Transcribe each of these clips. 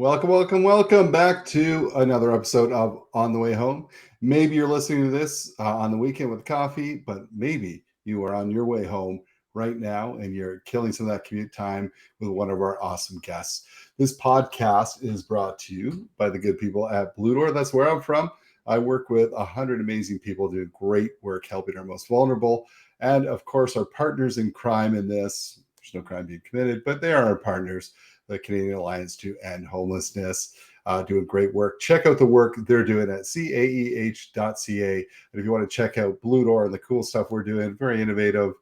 Welcome, welcome, welcome back to another episode of On the Way Home. Maybe you're listening to this on the weekend with coffee, but maybe you are on your way home right now and you're killing some of that commute time with one of our awesome guests. This podcast is brought to you by the good people at Blue Door. That's where I'm from. I work with 100 amazing people doing great work helping our most vulnerable. And of course, our partners in crime in this. There's no crime being committed, but they are our partners, the Canadian Alliance to End Homelessness, doing great work. Check out the work they're doing at caeh.ca. And if you want to check out Blue Door and the cool stuff we're doing, very innovative,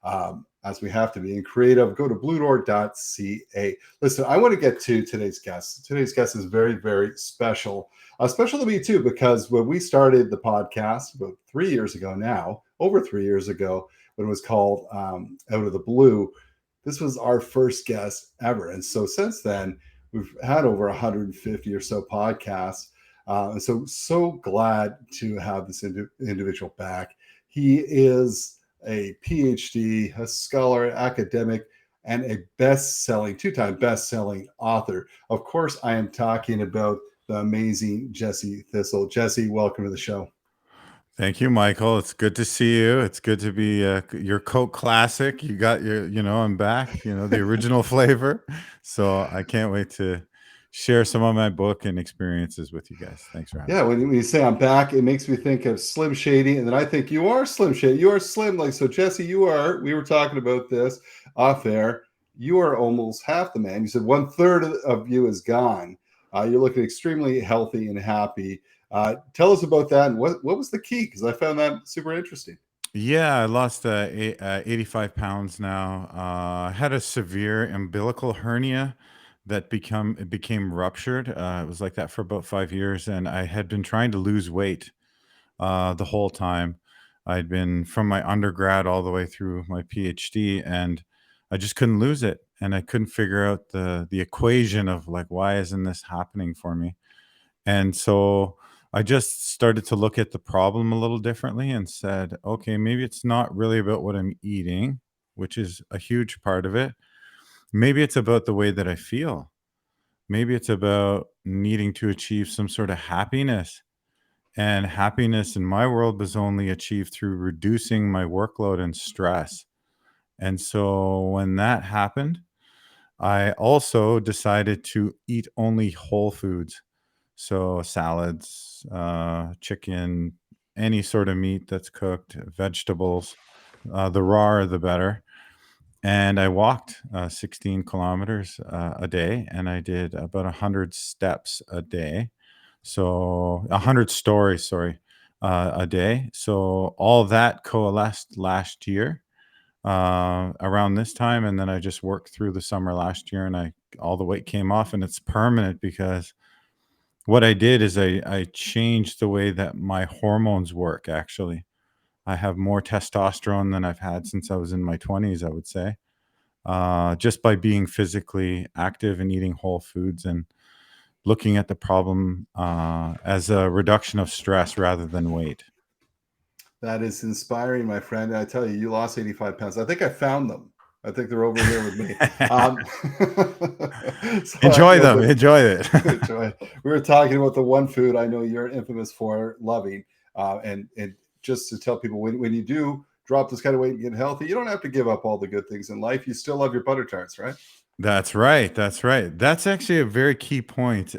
as we have to be, and creative, go to bluedoor.ca. Listen, I want to get to today's guest. Today's guest is very, very special. Special to me too, because when we started the podcast about 3 years ago now, over 3 years ago, when it was called Out of the Blue, this was our first guest ever. And so since then, we've had over 150 or so podcasts. And so glad to have this individual back. He is a PhD, a scholar, academic, and a two-time best-selling author. Of course, I am talking about the amazing Jesse Thistle. Jesse, welcome to the show. Thank you, Michael. It's good to see you. It's good to be your Coke Classic. You got I'm back, the original flavor. So I can't wait to share some of my book and experiences with you guys. Thanks for having me. Yeah, when you say I'm back, it makes me think of Slim Shady, and then I think you are Slim Shady. You are Slim. So Jesse, we were talking about this off air. You are almost half the man. You said 1/3 of you is gone. You're looking extremely healthy and happy. Tell us about that and what was the key? Because I found that super interesting. Yeah, I lost 85 pounds now. I had a severe umbilical hernia that became ruptured. It was like that for about 5 years, and I had been trying to lose weight the whole time. I'd been from my undergrad all the way through my PhD, and I just couldn't lose it. And I couldn't figure out the equation of like, why isn't this happening for me? And so I just started to look at the problem a little differently and said, okay, maybe it's not really about what I'm eating, which is a huge part of it. Maybe it's about the way that I feel. Maybe it's about needing to achieve some sort of happiness. And happiness in my world was only achieved through reducing my workload and stress. And so when that happened, I also decided to eat only whole foods. So salads, chicken, any sort of meat that's cooked, vegetables, the rawer the better. And I walked 16 kilometers a day, and I did about 100 steps a day. So 100 stories, sorry, a day. So all that coalesced last year around this time, and then I just worked through the summer last year, and all the weight came off, and it's permanent because what I did is I changed the way that my hormones work. Actually, I have more testosterone than I've had since I was in my 20s, I would say, just by being physically active and eating whole foods and looking at the problem as a reduction of stress rather than weight. That is inspiring, my friend. I tell you, you lost 85 pounds. I think I found them. I think they're over here with me. So Enjoy them. Enjoy it. enjoy it. We were talking about the one food I know you're infamous for loving. And just to tell people, when you do drop this kind of weight and get healthy, you don't have to give up all the good things in life. You still love your butter tarts, right? That's right. That's right. That's actually a very key point,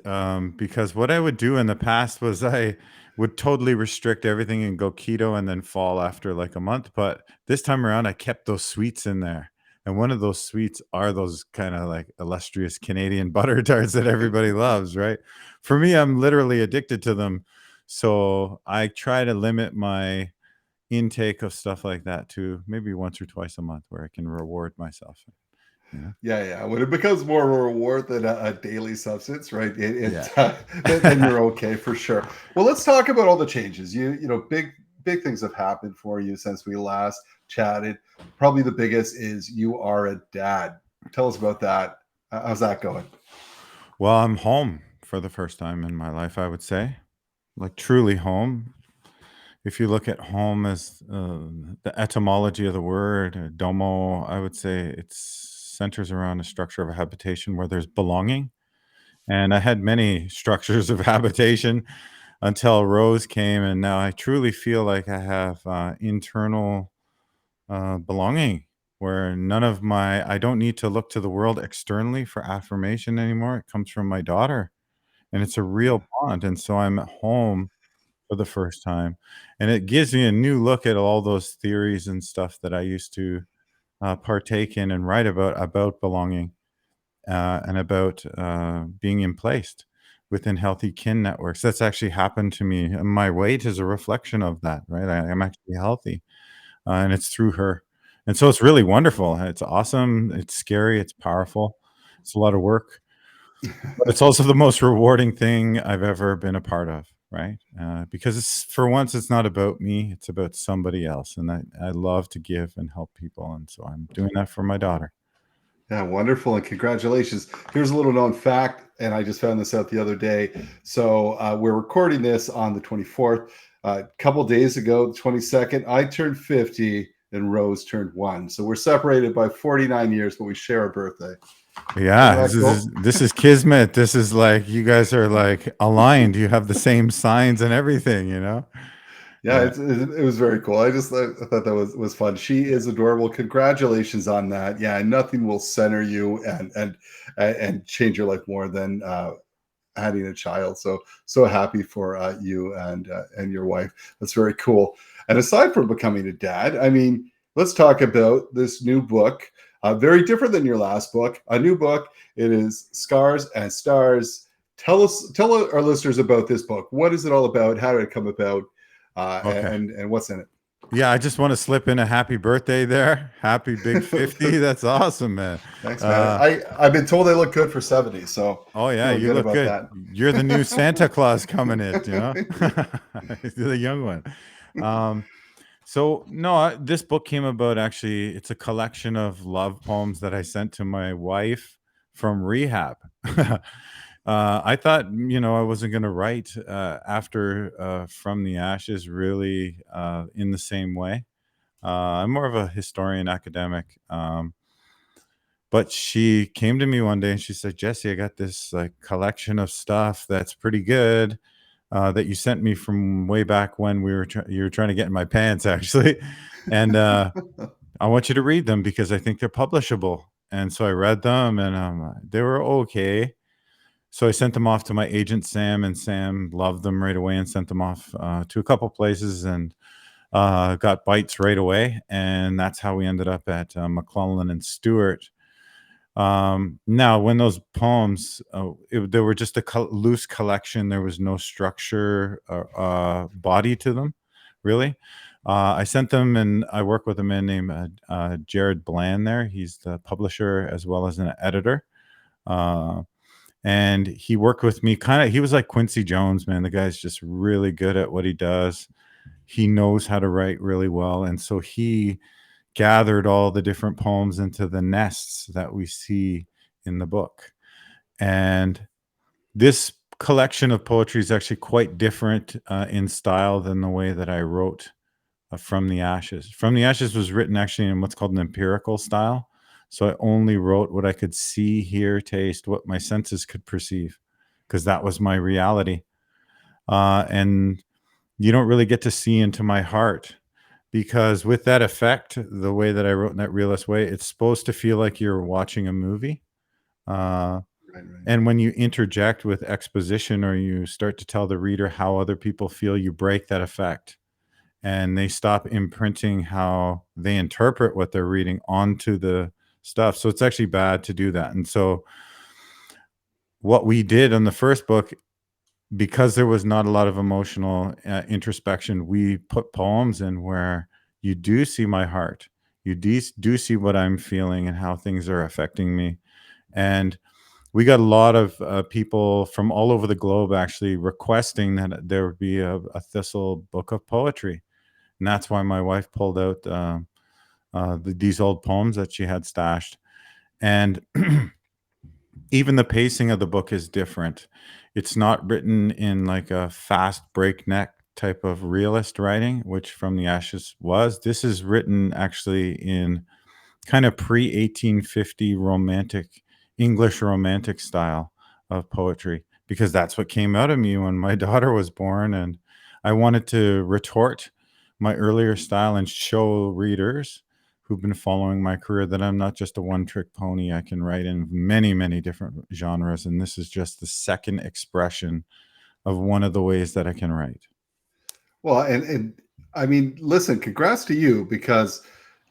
because what I would do in the past was I would totally restrict everything and go keto and then fall after like a month. But this time around, I kept those sweets in there. And one of those sweets are those kind of like illustrious Canadian butter tarts that everybody loves, right? For me, I'm literally addicted to them. So I try to limit my intake of stuff like that to maybe once or twice a month where I can reward myself. Yeah. When it becomes more of a reward than a daily substance, right? Yeah. Then you're okay for sure. Well, let's talk about all the changes. Big things have happened for you since we last chatted. Probably the biggest is you are a dad. Tell us about that. How's that going? Well, I'm home for the first time in my life, I would say, like truly home. If you look at home as the etymology of the word, domo, I would say it centers around a structure of a habitation where there's belonging And I had many structures of habitation until Rose came, and now I truly feel like I have internal belonging where none of my I don't need to look to the world externally for affirmation anymore. It comes from my daughter, and it's a Yeah. real bond. And so I'm at home for the first time, and it gives me a new look at all those theories and stuff that I used to partake in and write about belonging and about being emplaced within healthy kin networks. That's actually happened to me. And my weight is a reflection of that, right? I'm actually healthy, and it's through her. And so it's really wonderful. It's awesome. It's scary. It's powerful. It's a lot of work, but it's also the most rewarding thing I've ever been a part of, right? Because it's for once, it's not about me. It's about somebody else, and I love to give and help people, and so I'm doing that for my daughter. Yeah, wonderful, and congratulations. Here's a little known fact, and I just found this out the other day. So we're recording this on the 24th. A couple days ago, the 22nd, I turned 50 and Rose turned 1. So we're separated by 49 years, but we share a birthday. Isn't Yeah, that cool? this is kismet. This is like you guys are like aligned. You have the same signs and everything, you know? Yeah, Yeah. it was very cool. I thought that was fun. She is adorable. Congratulations on that. Yeah, nothing will center you and change your life more than having a child. So happy for you and your wife. That's very cool. And aside from becoming a dad, I mean, let's talk about this new book. Very different than your last book. A new book. It is Scars and Stars. Tell our listeners about this book. What is it all about? How did it come about? Okay. And what's in it? Yeah, I just want to slip in a happy birthday there. Happy big 50. That's awesome, man. Thanks, man. Uh I've been told I look good for 70, so oh yeah, feeling you good look about good. that. You're the new Santa Claus coming in, you know? You're the young one. Um So no, this book came about actually. It's a collection of love poems that I sent to my wife from rehab. I thought, I wasn't going to write after From the Ashes really in the same way. I'm more of a historian academic. But she came to me one day and she said, Jesse, I got this like collection of stuff that's pretty good that you sent me from way back when you were trying to get in my pants, actually, and I want you to read them because I think they're publishable. And so I read them, and they were okay. So I sent them off to my agent Sam, and Sam loved them right away and sent them off to a couple places and got bites right away. And that's how we ended up at McClellan and Stewart. Now, when those poems, they were just a loose collection. There was no structure or body to them, really. I sent them, and I work with a man named Jared Bland there. He's the publisher as well as an editor. Uh, and he worked with me he was like Quincy Jones, man. The guy's just really good at what he does. He knows how to write really well. And so he gathered all the different poems into the nests that we see in the book. And this collection of poetry is actually quite different in style than the way that I wrote From the Ashes. From the Ashes was written actually in what's called an empirical style. So I only wrote what I could see, hear, taste, what my senses could perceive, because that was my reality. And you don't really get to see into my heart because with that effect, the way that I wrote in that realist way, it's supposed to feel like you're watching a movie. Uh, Right, right. and when you interject with exposition or you start to tell the reader how other people feel, you break that effect and they stop imprinting how they interpret what they're reading onto the stuff. So it's actually bad to do that. And so what we did on the first book, because there was not a lot of emotional introspection, we put poems in where you do see my heart. You do see what I'm feeling and how things are affecting me. And we got a lot of people from all over the globe actually requesting that there would be a Thistle book of poetry. And that's why my wife pulled out these old poems that she had stashed. And even the pacing of the book is different. It's not written in like a fast breakneck type of realist writing, which From the Ashes was. This is written actually in kind of pre 1850 romantic English romantic style of poetry, because that's what came out of me when my daughter was born. And I wanted to retort my earlier style and show readers who've been following my career that I'm not just a one trick pony. I can write in many, many different genres. And this is just the second expression of one of the ways that I can write. Well, and I mean, listen, congrats to you because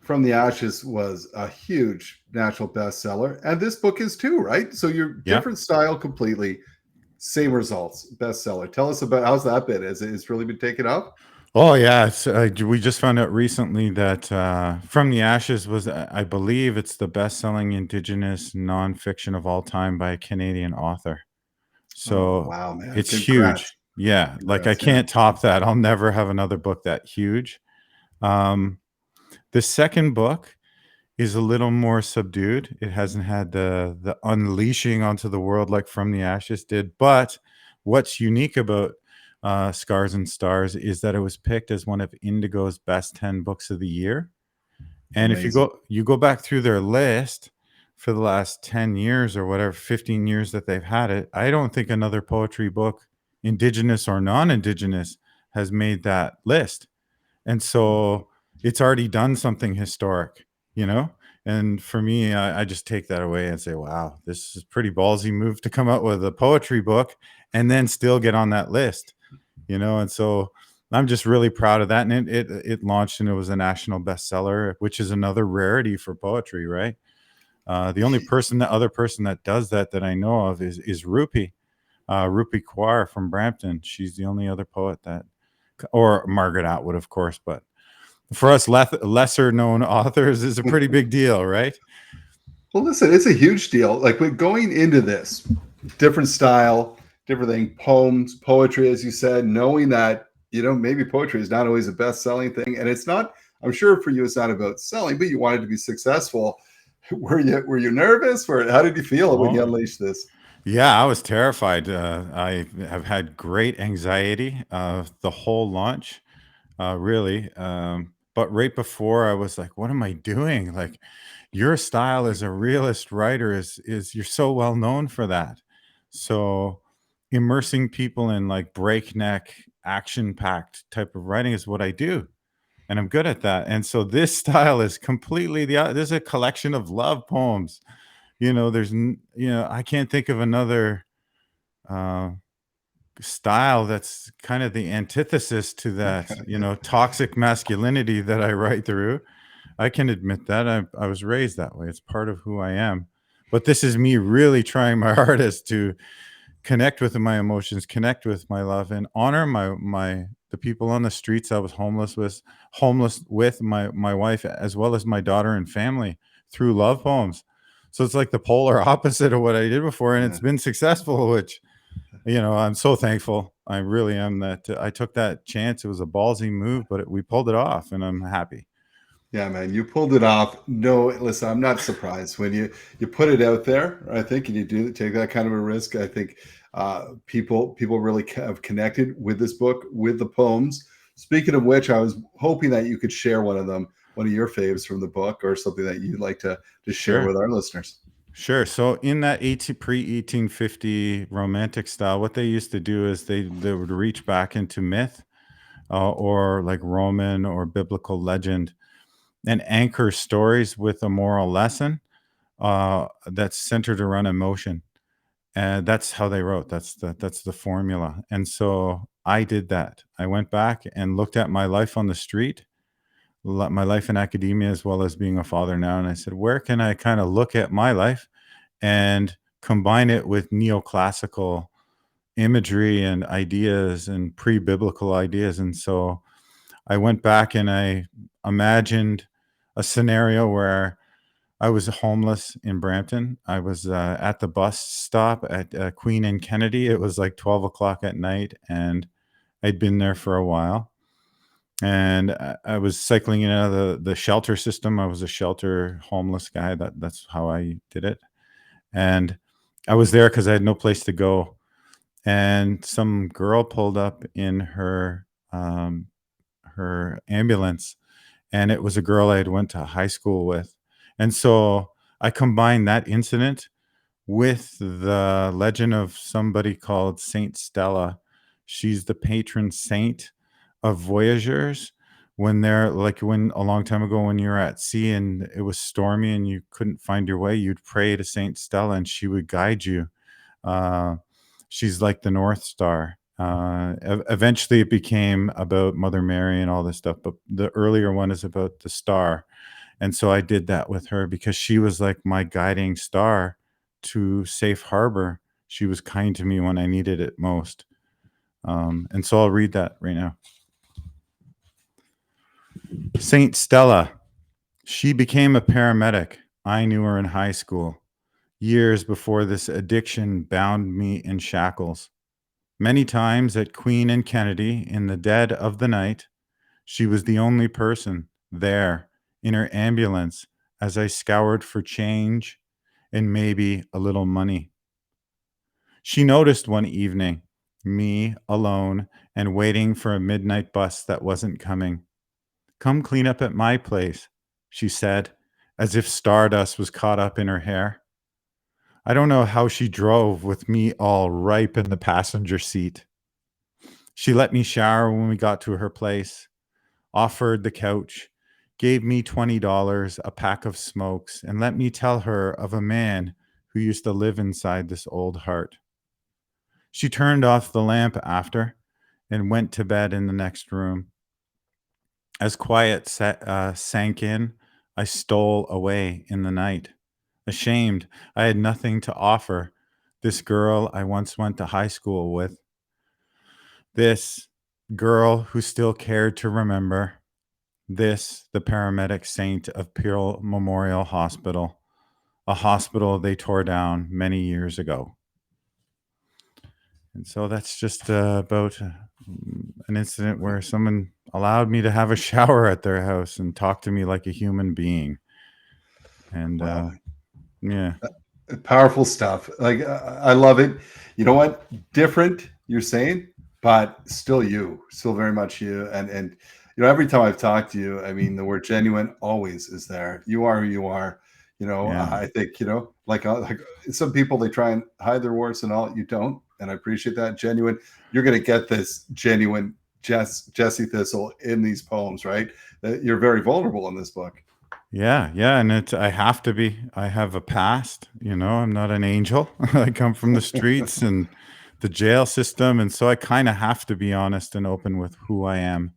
From the Ashes was a huge national bestseller, and this book is too, right? So you're Yeah. different style completely, same results, bestseller. Tell us about how's that been? Has it's really been taken up? Oh yeah, we just found out recently that "From the Ashes" was, I believe, it's the best-selling Indigenous nonfiction of all time by a Canadian author. Oh So wow, man! it's huge. Congrats, Yeah, like I congrats, yeah. can't top that. I'll never have another book that huge. Um, the second book is a little more subdued. It hasn't had the unleashing onto the world like From the Ashes did. But what's unique about Scars and Stars is that it was picked as one of Indigo's best 10 books of the year. And if Amazing. you go back through their list for the last 10 years or whatever, 15 years that they've had it, I don't think another poetry book, Indigenous or non-Indigenous, has made that list. And so it's already done something historic, you know? And for me, I just take that away and say, wow, this is a pretty ballsy move to come out with a poetry book and then still get on that list, you know? And so I'm just really proud of that. And it launched and it was a national bestseller, which is another rarity for poetry, right? The only other person that does that that I know of is Rupi, Rupi Kaur from Brampton. She's the only other poet that, or Margaret Atwood, of course, but for us lesser known authors is a pretty big deal, right? Well, listen, it's a huge deal. Like we're going into this, different style, different thing, poems, poetry, as you said, knowing that, maybe poetry is not always the best selling thing. And it's not, I'm sure for you, it's not about selling, but you wanted to be successful. Were you nervous? Or how did you feel when you Oh, unleashed this? yeah, I was terrified. I have had great anxiety the whole launch, really. But right before, I was like, "What am I doing?" Like, your style as a realist writer is you're so well known for that. So, immersing people in like breakneck, action-packed type of writing is what I do, and I'm good at that. And so, this style is completely This is a collection of love poems. I can't think of another uh, style that's kind of the antithesis to that, toxic masculinity that I write through. I can admit that I was raised that way. It's part of who I am. But this is me really trying my hardest to connect with my emotions, connect with my love, and honor the people on the streets I was homeless with my wife as well as my daughter and family through love poems. So it's like the polar opposite of what I did before, and Yeah. it's been successful, which I'm so thankful. I really am that I took that chance. It was a ballsy move, but we pulled it off, and I'm happy. Yeah, man, you pulled it off. No, listen, I'm not surprised when you put it out there. I think, and you do take that kind of a risk. I think people really have connected with this book, with the poems. Speaking of which, I was hoping that you could share one of them, one of your faves from the book, or something that you'd like to share Sure. with our listeners. Sure. So in that pre-1850 romantic style, what they used to do is they would reach back into myth, or like Roman or biblical legend, and anchor stories with a moral lesson that's centered around emotion. And that's how they wrote. That's the formula. And so I did that. I went back and looked at my life on the street, my life in academia, as well as being a father now. And I said, where can I kind of look at my life and combine it with neoclassical imagery and ideas and pre-biblical ideas? And so I went back and I imagined a scenario where I was homeless in Brampton. I was at the bus stop at Queen and Kennedy. It was like 12 o'clock at night, and I'd been there for a while. And I was cycling in and out of the shelter system. I was a shelter homeless guy. That's how I did it. And I was there because I had no place to go. And some girl pulled up in her ambulance, and it was a girl I had went to high school with. And so I combined that incident with the legend of somebody called Saint Stella. She's the patron saint of voyagers. When they're like, when a long time ago, when you're at sea and it was stormy and you couldn't find your way, you'd pray to Saint Stella and she would guide you. Uh, she's like the North Star. Eventually, it became about Mother Mary and all this stuff, but the earlier one is about the star. And so I did that with her because she was like my guiding star to safe harbor. She was kind to me when I needed it most. And so I'll read that right now. Saint Stella. She became a paramedic. I knew her in high school, years before this addiction bound me in shackles. Many times at Queen and Kennedy, in the dead of the night, she was the only person there in her ambulance as I scoured for change and maybe a little money. She noticed one evening, me alone and waiting for a midnight bus that wasn't coming. Come clean up at my place, she said, as if stardust was caught up in her hair. I don't know how she drove with me all ripe in the passenger seat. She let me shower when we got to her place, offered the couch, gave me $20, a pack of smokes, and let me tell her of a man who used to live inside this old heart. She turned off the lamp after and went to bed in the next room. As quiet sank in, I stole away in the night. Ashamed, I had nothing to offer this girl I once went to high school with. This girl who still cared to remember. This, the paramedic saint of Pearl Memorial Hospital, a hospital they tore down many years ago. And so that's just about an incident where someone allowed me to have a shower at their house and talk to me like a human being. And Wow. yeah, Powerful stuff. Like I love it. You know what? Different, you're saying, but still you, still very much you. And you know, every time I've talked to you, I mean, the word genuine always is there. You are who you are. You know, yeah, I think you know, like some people they try and hide their warts and all. You don't, and I appreciate that. Genuine. You're going to get this genuine Jesse Thistle in these poems, right? That you're very vulnerable in this book. yeah, yeah. And I have to be. I have a past. I'm not an angel. I come from the streets and the jail system, and so I kind of have to be honest and open with who I am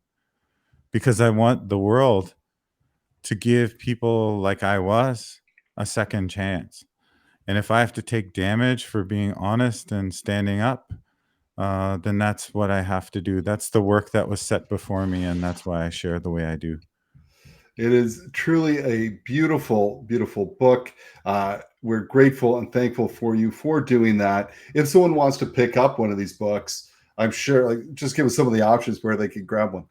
because I want the world to give people like I was a second chance. And if I have to take damage for being honest and standing up, then that's what I have to do. That's the work that was set before me, and that's why I share the way I do. It is truly a beautiful, beautiful book. We're grateful and thankful for you for doing that. If someone wants to pick up one of these books, I'm sure, like, just give us some of the options where they could grab one.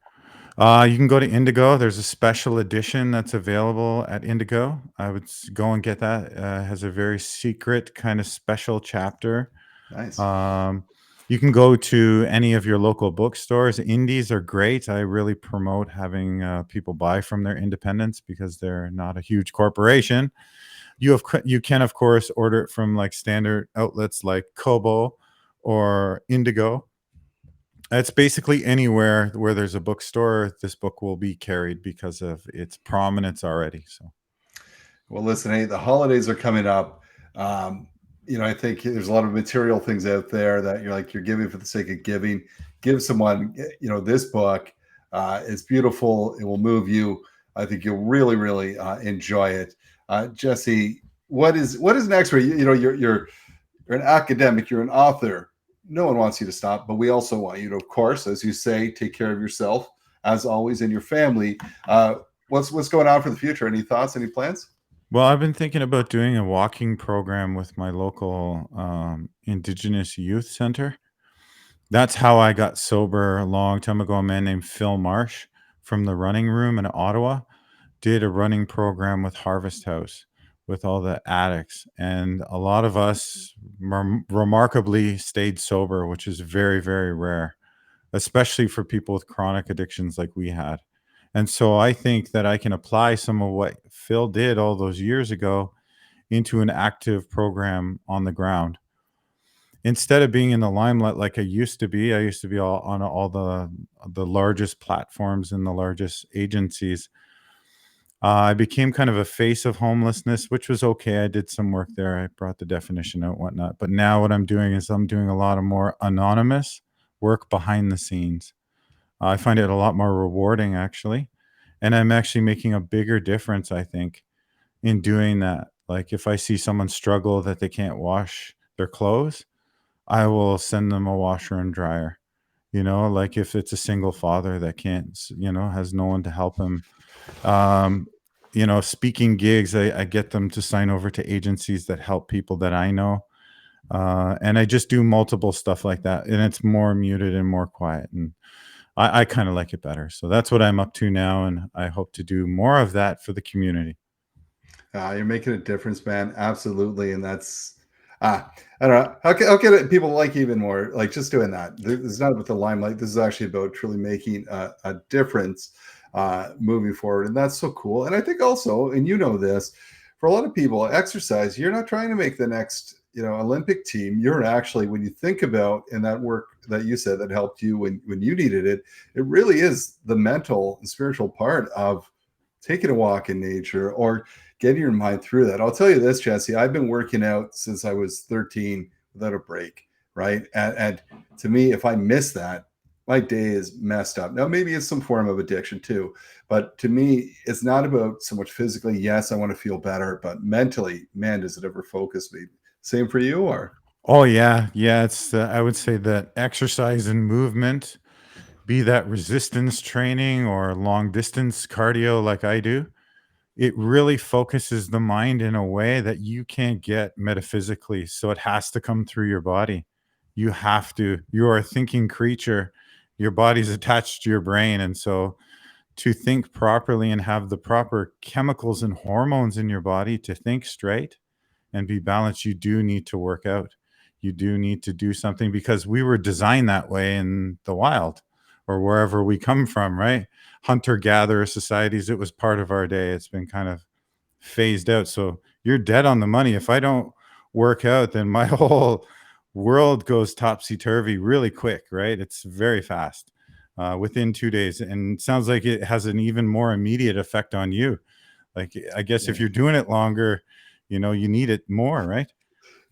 You can go to Indigo. There's a special edition that's available at Indigo. I would go and get that. Has a very secret kind of special chapter. Nice. Um, you can go to any of your local bookstores. Indies are great. I really promote having people buy from their independents because they're not a huge corporation. You can of course order it from like standard outlets like Kobo or Indigo. It's basically anywhere where there's a bookstore. This book will be carried because of its prominence already. So Well, listen, hey, the holidays are coming up. Um, you know, I think there's a lot of material things out there that you're like, you're giving for the sake of giving. Give someone, you know, this book. It's beautiful. It will move you. I think you'll really, really enjoy it. Jesse, what is next for you? You know, you're an academic, you're an author. No one wants you to stop, but we also want you to, of course, as you say, take care of yourself as always and your family. What's going on for the future? Any thoughts? Any plans? well, I've been thinking about doing a walking program with my local Indigenous youth center. That's how I got sober a long time ago. A man named Phil Marsh from the running room in Ottawa did a running program with Harvest House with all the addicts. And a lot of us remarkably stayed sober, which is very, very rare, especially for people with chronic addictions like we had. And so I think that I can apply some of what Phil did all those years ago into an active program on the ground. Instead of being in the limelight like I used to be all on all the largest platforms and the largest agencies. I became kind of a face of homelessness, which was okay. I did some work there. I brought the definition out, whatnot. But now what I'm doing is I'm doing a lot of more anonymous work behind the scenes. I find it a lot more rewarding, actually. And I'm actually making a bigger difference, I think, in doing that. Like if I see someone struggle that they can't wash their clothes, I will send them a washer and dryer. Like if it's a single father that can't, has no one to help him. Um, speaking gigs, I get them to sign over to agencies that help people that I know. And I just do multiple stuff like that. And it's more muted and more quiet. And I kind of like it better. So that's what I'm up to now. And I hope to do more of that for the community. You're making a difference, man. Absolutely. And that's, I don't know. How can people like you even more? Like just doing that. This is not about the limelight. This is actually about truly making a difference moving forward. And that's so cool. And I think also, and you know this, for a lot of people, exercise, you're not trying to make the next, Olympic team. You're actually, when you think about in that work that you said that helped you when you needed it, it really is the mental and spiritual part of taking a walk in nature or getting your mind through that. I'll tell you this, Jesse, I've been working out since I was 13 without a break, right? And to me, if I miss that, my day is messed up. Now, maybe it's some form of addiction too, but to me, it's not about so much physically. Yes, I want to feel better, but mentally, man, does it ever focus me? Same for you, or? Oh, yeah. Yeah. I would say that exercise and movement, be that resistance training or long distance cardio like I do, it really focuses the mind in a way that you can't get metaphysically. So it has to come through your body. You have to. You are a thinking creature. Your body's attached to your brain. And so to think properly and have the proper chemicals and hormones in your body to think straight and be balanced, you do need to work out. You do need to do something because we were designed that way in the wild or wherever we come from, right? Hunter gatherer societies, it was part of our day. It's been kind of phased out. So you're dead on the money. If I don't work out, then my whole world goes topsy turvy really quick, right? It's very fast within 2 days. And it sounds like it has an even more immediate effect on you. Like, I guess if Yeah. you're doing it longer, you need it more, right?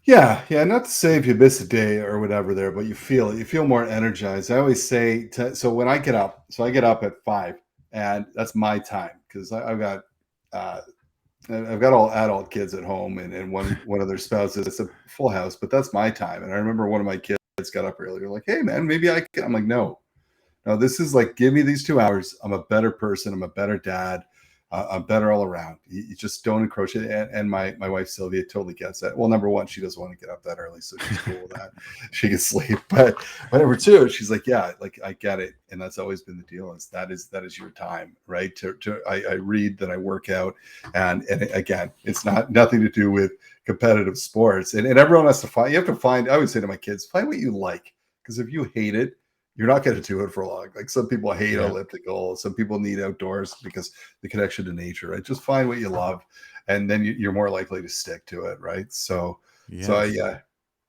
Yeah. Not to say if you miss a day or whatever there, but you feel it. You feel more energized. I always say, so when I get up, so I get up at 5, and that's my time because uh, I've got all adult kids at home and one of their spouses. It's a full house, but that's my time. And I remember one of my kids got up earlier, like, "Hey, man, maybe I can." I'm like, "No, no, this is like, give me these 2 hours. I'm a better person. I'm a better dad. I'm better all around. You just don't encroach it." And my wife Sylvia totally gets that. Well, number one, she doesn't want to get up that early, so she's cool with that. She can sleep. But number two, she's like, "Yeah, like I get it." And that's always been the deal. That is your time, right? I read, that I work out, and again, it's nothing to do with competitive sports. And everyone has to find. You have to find. I would say to my kids, find what you like, because if you hate it, you're not going to do it for long. Like some people hate Yeah. elliptical, some people need outdoors because the connection to nature, right? Just find what you love, and then you're more likely to stick to it, right? So I, Yes.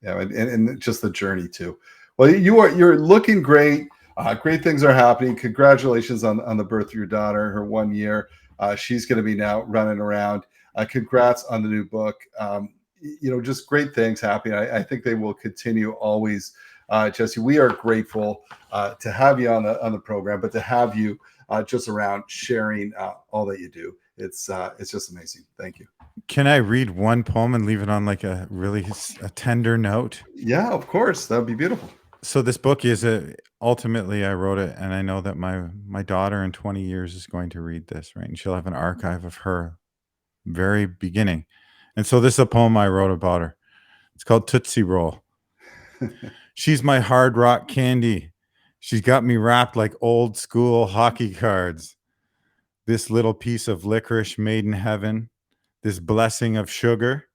yeah, and just the journey too. Well, you're looking great. Great things are happening. Congratulations on the birth of your daughter, her 1 year. She's going to be now running around. Congrats on the new book. Just great things happening. I think they will continue always. Jesse, we are grateful to have you on the program, but to have you just around sharing all that you do. It's just amazing. Thank you. Can I read one poem and leave it on like a really a tender note? Yeah, of course. That would be beautiful. So this book is ultimately I wrote it, and I know that my daughter in 20 years is going to read this, right? And she'll have an archive of her very beginning. And so this is a poem I wrote about her. It's called Tootsie Roll. She's my hard rock candy. She's got me wrapped like old school hockey cards. This little piece of licorice made in heaven, this blessing of sugar.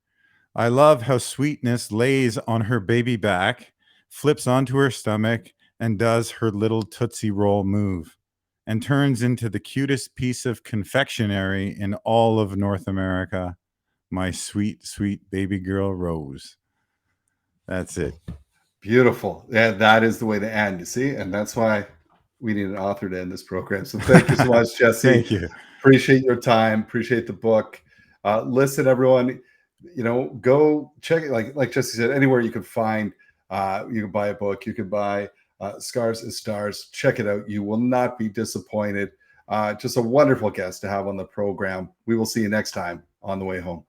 I love how sweetness lays on her baby back, flips onto her stomach, and does her little Tootsie Roll move, and turns into the cutest piece of confectionery in all of North America. my sweet, sweet baby girl Rose. That's it. Beautiful. Yeah, that is the way to end. You see, and that's why we need an author to end this program. So thank you so much, Jesse. Thank you. Appreciate your time. Appreciate the book. Listen, everyone. Go check it. Like Jesse said, anywhere you can find. You can buy a book. You can buy Scars and Stars. Check it out. You will not be disappointed. Just a wonderful guest to have on the program. We will see you next time on the way home.